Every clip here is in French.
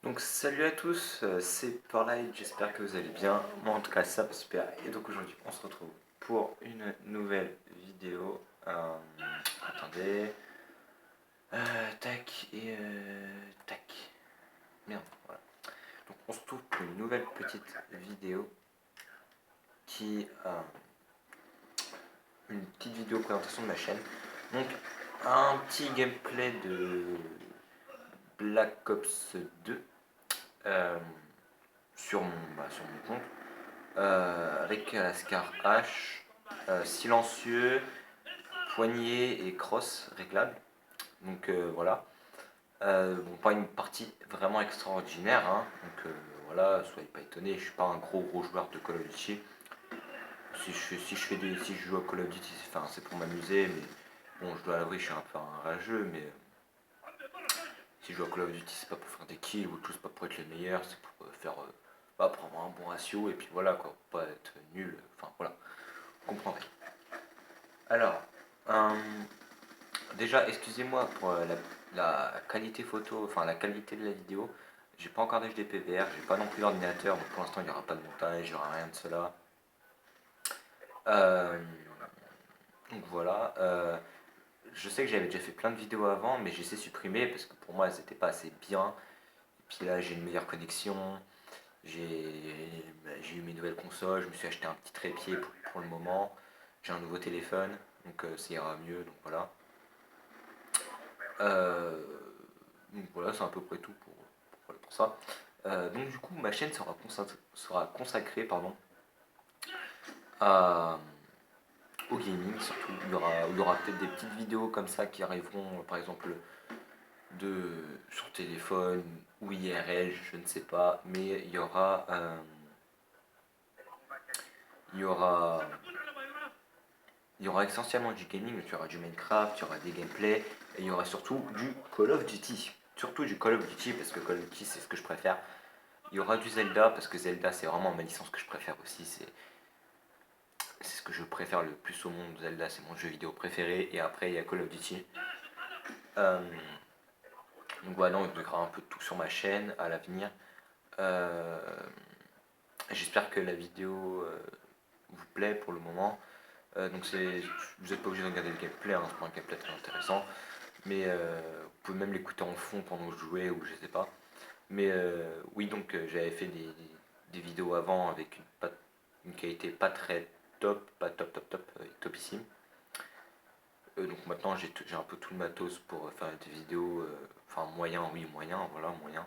Donc salut à tous, c'est Perlite, j'espère que vous allez bien. Moi en tout cas ça va super. Et donc aujourd'hui on se retrouve pour une nouvelle vidéo. Attendez. Tac et tac. Merde, voilà. Donc on se retrouve pour une nouvelle petite vidéo qui une petite vidéo présentation de ma chaîne. Donc un petit gameplay de Black Ops 2 sur mon compte. Avec la Scar H, silencieux, poignet et cross réglable. Donc voilà. Bon, pas une partie vraiment extraordinaire, hein. Donc voilà, soyez pas étonnés, je suis pas un gros joueur de Call of Duty. Si je joue à Call of Duty, c'est pour m'amuser, mais bon, je dois l'avouer, je suis un peu un rageux, mais si je joue à Call of Duty, c'est pas pour faire des kills ou tout, c'est pas pour être le meilleur, c'est pour faire pour avoir un bon ratio et puis voilà quoi, pour pas être nul, enfin voilà, vous comprendrez. Alors, déjà, excusez-moi pour la qualité photo, enfin la qualité de la vidéo. J'ai pas encore d'HD PVR, j'ai pas non plus d'ordinateur, donc pour l'instant il n'y aura pas de montage, il n'y aura rien de cela. Euh, donc voilà. Je sais que j'avais déjà fait plein de vidéos avant, mais j'ai essayé de supprimer parce que pour moi elles n'étaient pas assez bien. Et puis là j'ai une meilleure connexion, j'ai eu mes nouvelles consoles, je me suis acheté un petit trépied pour le moment, j'ai un nouveau téléphone, donc ça ira mieux, donc voilà. Euh, donc voilà, c'est à peu près tout pour ça. Donc du coup, ma chaîne sera consacrée à, au gaming surtout. Il y aura peut-être des petites vidéos comme ça qui arriveront, par exemple, sur téléphone ou IRL, je ne sais pas, mais il y aura, il y aura essentiellement du gaming, il y aura du Minecraft, il y aura des gameplays, et il y aura surtout du Call of Duty. Surtout du Call of Duty, parce que Call of Duty c'est ce que je préfère. Il y aura du Zelda, parce que Zelda c'est vraiment ma licence que je préfère aussi, c'est ce que je préfère le plus au monde. Zelda c'est mon jeu vidéo préféré, et après il y a Call of Duty. Euh, donc voilà, il y aura un peu de tout sur ma chaîne à l'avenir. Euh, J'espère que la vidéo vous plaît pour le moment. Donc vous n'êtes pas obligé de regarder le gameplay, hein, c'est pas un gameplay très intéressant. Mais vous pouvez même l'écouter en fond pendant que je jouais ou je sais pas. Mais oui, donc j'avais fait des vidéos avant avec une qualité pas très top, pas top, topissime. Donc maintenant j'ai un peu tout le matos pour faire des vidéos, enfin moyen, oui, moyen, voilà, moyen.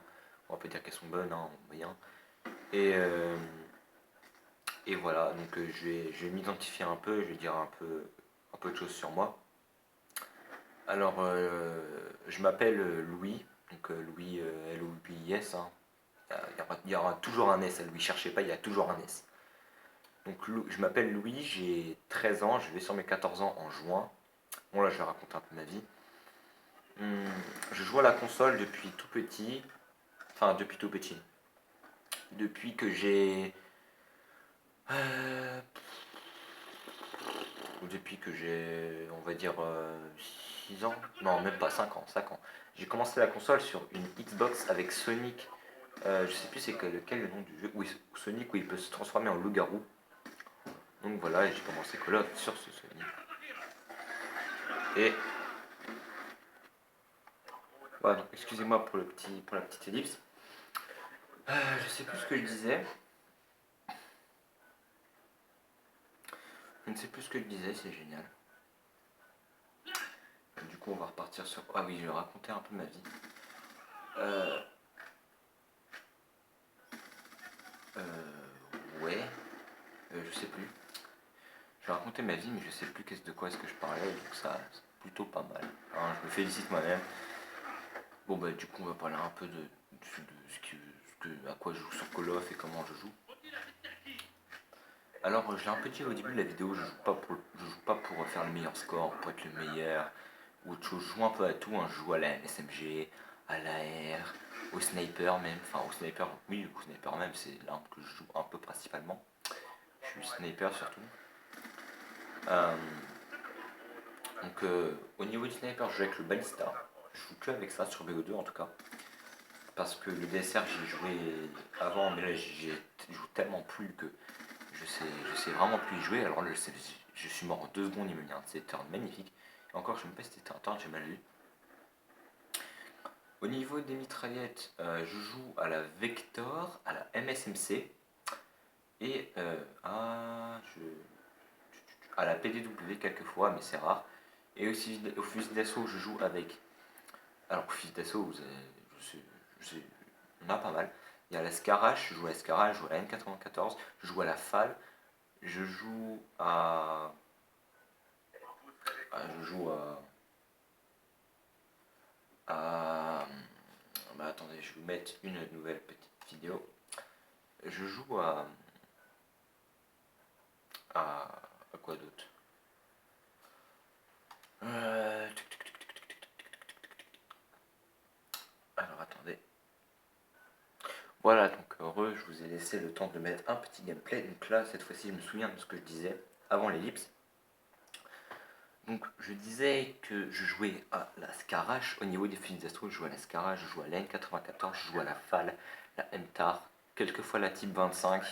On va pas dire qu'elles sont bonnes, hein, moyen. Et, euh, et voilà, donc je vais m'identifier un peu, je vais dire un peu de choses sur moi. Alors, je m'appelle Louis, donc Louis L-O-U-I-S, hein. Il y aura toujours un S à Louis, cherchez pas, il y a toujours un S. Donc je m'appelle Louis, j'ai 13 ans, je vais sur mes 14 ans en juin. Bon là je vais raconter un peu ma vie. Je joue à la console depuis tout petit, enfin depuis tout petit. Depuis que j'ai... euh, on va dire, 6 ans, non même pas 5 ans, 5 ans. J'ai commencé la console sur une Xbox avec Sonic. Je sais plus c'est lequel le nom du jeu. Oui, Sonic où il peut se transformer en loup-garou. Donc voilà, j'ai commencé Call of sur ce Sonic. Et voilà, excusez-moi pour la petite ellipse. Je sais plus ce que je disais. Je ne sais plus ce que je disais, c'est génial. Du coup, on va repartir sur. Ah oui, je vais raconter un peu ma vie. Euh, ouais, je sais plus. Je vais raconter ma vie, mais je sais plus de quoi est-ce que je parlais, donc ça, c'est plutôt pas mal. Hein, je me félicite moi-même. Bon, bah, du coup, on va parler un peu de à quoi je joue sur Call of et comment je joue. Alors, je l'ai un peu dit au début de la vidéo, je joue pas pour faire le meilleur score, pour être le meilleur, ou autre chose. Je joue un peu à tout, hein. Je joue à la SMG, à l'AR, au sniper même, enfin au sniper, oui, au sniper même, c'est là que je joue un peu principalement. Je suis sniper surtout. Euh, au niveau du sniper, je joue avec le Ballista. Je joue que avec ça sur BO2 en tout cas. parce que le DSR j'ai joué avant, mais là j'y joue tellement plus que je sais vraiment plus y jouer. Alors là je suis mort en 2 secondes, il me met un turn magnifique. Et encore je ne sais même pas si c'était un turn, j'ai mal lu. Au niveau des mitraillettes, je joue à la Vector, à la MSMC et à la PDW quelquefois, mais c'est rare. Et aussi au fusil d'assaut, je joue avec. Alors, au fusil d'assaut, on a pas mal. Il y a la Scarache, je joue à la Scarache, je joue à la N94, je joue à la FAL, je joue à. Je joue à. Bah, attendez, je vais vous mettre une nouvelle petite vidéo. Je joue à quoi d'autre Alors attendez. Voilà, donc heureux, je vous ai laissé le temps de mettre un petit gameplay. Donc là, cette fois-ci, je me souviens de ce que je disais avant l'ellipse. Donc je disais que je jouais à la Scarache. Au niveau des fusils d'assaut, je joue à la Scarache, je joue à la N94, je joue à la FAL, la MTAR, quelquefois la Type 25.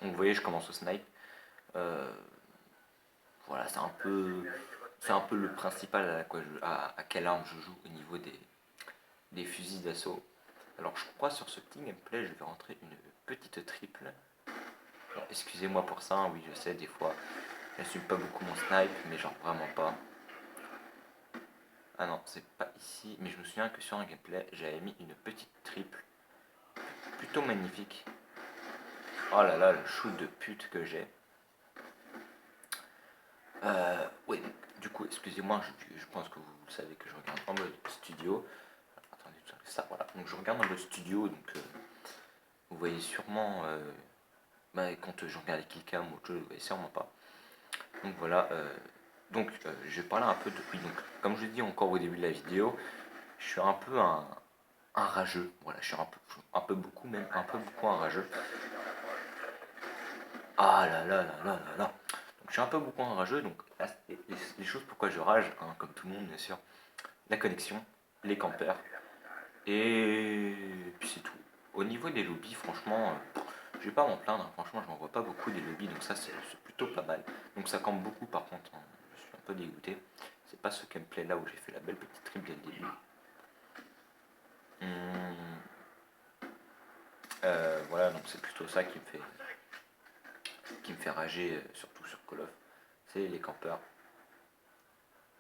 Donc vous voyez, je commence au snipe. Voilà, c'est un peu le principal à quelle arme je joue au niveau des fusils d'assaut. Alors je crois sur ce petit gameplay, je vais rentrer une petite triple. Excusez-moi pour ça, hein, oui je sais, des fois j'assume pas beaucoup mon snipe, mais genre vraiment pas. Ah non, c'est pas ici, mais je me souviens que sur un gameplay, j'avais mis une petite triple plutôt magnifique. Oh là là, le shoot de pute que j'ai. Oui, du coup, excusez-moi, je pense que vous savez que je regarde en mode studio. Attendez, ça, voilà. Donc je regarde en mode studio, donc vous voyez sûrement, quand je regarde les killcam ou autre chose, vous voyez sûrement pas. Donc voilà, je vais parler un peu de... Oui, donc comme je l'ai dit encore au début de la vidéo, je suis un peu un rageux. Voilà, je suis un peu beaucoup, même un peu beaucoup un rageux. Ah là là là là là là. Donc je suis un peu beaucoup un rageux, donc là, les choses pourquoi je rage, hein, comme tout le monde bien sûr, la connexion, les campeurs, et puis c'est tout. Au niveau des lobbies, franchement, je vais pas m'en plaindre, hein. Franchement je m'en vois pas beaucoup des lobbies, donc ça c'est plutôt pas mal. Donc ça campe beaucoup par contre, hein. Je suis un peu dégoûté. C'est pas ce gameplay là où j'ai fait la belle petite triple dès le début. Voilà, donc c'est plutôt ça qui me fait rager, surtout sur Call of. C'est les campeurs.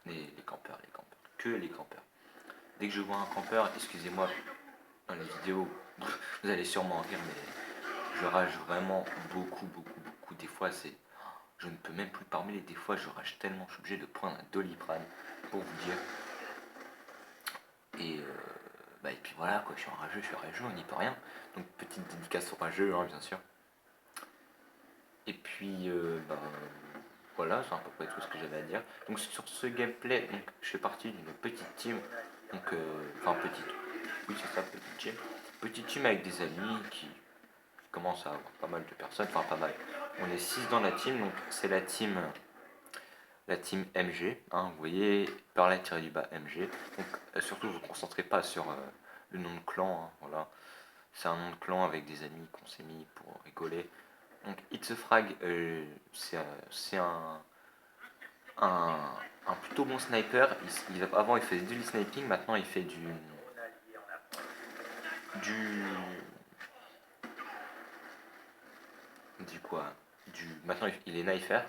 Les campeurs, les campeurs. Que les campeurs. Dès que je vois un campeur, excusez-moi, dans les vidéos, vous allez sûrement en rire, mais je rage vraiment beaucoup, beaucoup, beaucoup. Des fois, je ne peux même plus parler. Des fois, je rage tellement, je suis obligé de prendre un Doliprane pour vous dire. Et puis voilà, quoi, je suis rageux, on n'y peut rien. Donc, petite dédicace au rageux, hein, bien sûr. Et puis, voilà, c'est à peu près tout ce que j'avais à dire. Donc sur ce gameplay, donc, je fais partie d'une petite team. Donc, enfin petite, oui c'est ça, petite team. Petite team avec des amis qui commencent à avoir pas mal de personnes, enfin pas mal. On est 6 dans la team, donc c'est la team MG, hein, vous voyez, par là tiré du bas MG. Donc surtout vous ne concentrez pas sur le nom de clan, hein, voilà. C'est un nom de clan avec des amis qu'on s'est mis pour rigoler. Donc It's a Frag, c'est un plutôt bon sniper. Avant il faisait du sniping, maintenant il fait du du quoi maintenant il est knifer.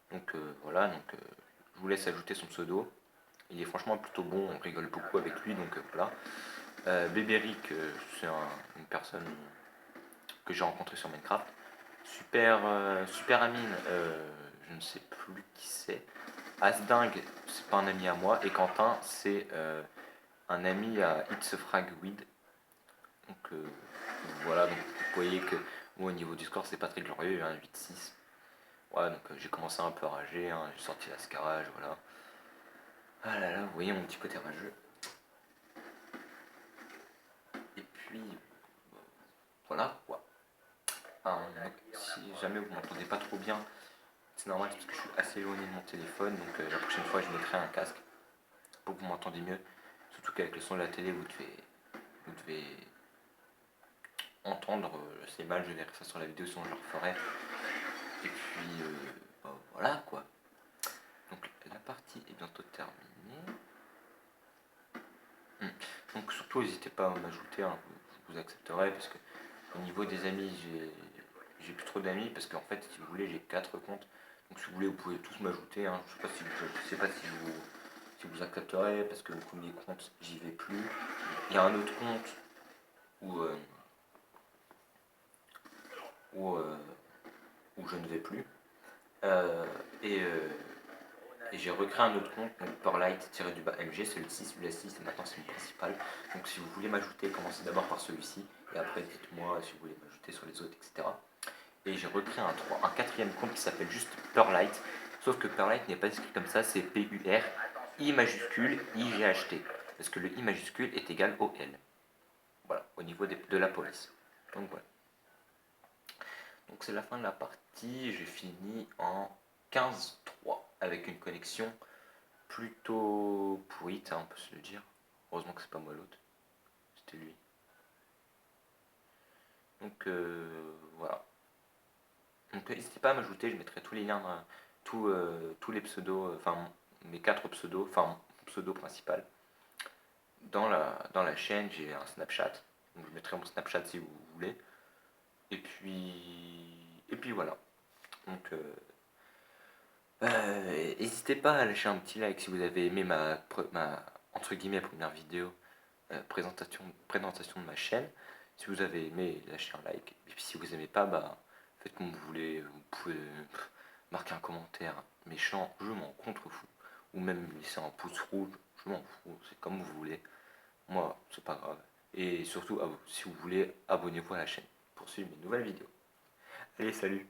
Donc voilà, donc je vous laisse ajouter son pseudo. Il est franchement plutôt bon, on rigole beaucoup avec lui, donc voilà. Bébéric, c'est une personne que j'ai rencontrée sur Minecraft. Super Amine, je ne sais plus qui c'est. Asdingue, c'est pas un ami à moi. Et Quentin, c'est un ami à It's a Frag Weed. Donc voilà, donc vous voyez que moi au niveau du score c'est pas très glorieux, hein, 8-6. Voilà, donc j'ai commencé un peu à rager, hein, j'ai sorti la scarage, voilà. Ah là là, vous voyez mon petit côté rageux. Et puis voilà quoi. Si jamais vous m'entendez pas trop bien, c'est normal parce que je suis assez éloigné de mon téléphone, donc la prochaine fois je mettrai un casque pour que vous m'entendiez mieux. Surtout qu'avec le son de la télé vous vous devez entendre, c'est mal, je verrai ça sur la vidéo, sinon je le referai. Et puis voilà quoi. Donc la partie est bientôt terminée. Donc surtout n'hésitez pas à m'ajouter, hein, je vous accepterai parce que au niveau des amis j'ai plus trop d'amis parce qu'en fait si vous voulez j'ai 4 comptes. Donc si vous voulez vous pouvez tous m'ajouter, hein. Je sais pas si vous accepterez parce que le premier compte j'y vais plus. Il y a un autre compte où, où, euh, où je ne vais plus. Euh, et, euh, et j'ai recréé un autre compte, donc Perlite-MG, celui-là c'est maintenant c'est mon principal. Donc si vous voulez m'ajouter, commencez d'abord par celui-ci, et après dites-moi si vous voulez m'ajouter sur les autres, etc. Et j'ai recréé un quatrième compte qui s'appelle juste Perlite, sauf que Perlite n'est pas écrit comme ça, c'est P-U-R, I majuscule, I-G-H-T, parce que le I majuscule est égal au L. Voilà, au niveau de la police. Donc voilà. Donc c'est la fin de la partie, j'ai fini en 15-3 avec une connexion plutôt pourrite, hein, on peut se le dire. Heureusement que c'est pas moi l'autre, c'était lui. Donc voilà. Donc n'hésitez pas à m'ajouter, je mettrai tous les liens, tous les pseudos, enfin mes 4 pseudos, enfin mon pseudo principal. Dans la chaîne, j'ai un Snapchat, donc je mettrai mon Snapchat si vous voulez. Et puis voilà. Donc n'hésitez pas à lâcher un petit like si vous avez aimé ma entre guillemets première vidéo présentation de ma chaîne. Si vous avez aimé, lâchez un like. Et puis si vous aimez pas, bah faites comme vous voulez. Vous pouvez marquer un commentaire méchant, je m'en contrefous. Ou même laisser un pouce rouge, je m'en fous. C'est comme vous voulez. Moi, c'est pas grave. Et surtout, si vous voulez, abonnez-vous à la chaîne pour suivre mes nouvelles vidéos. Allez, salut!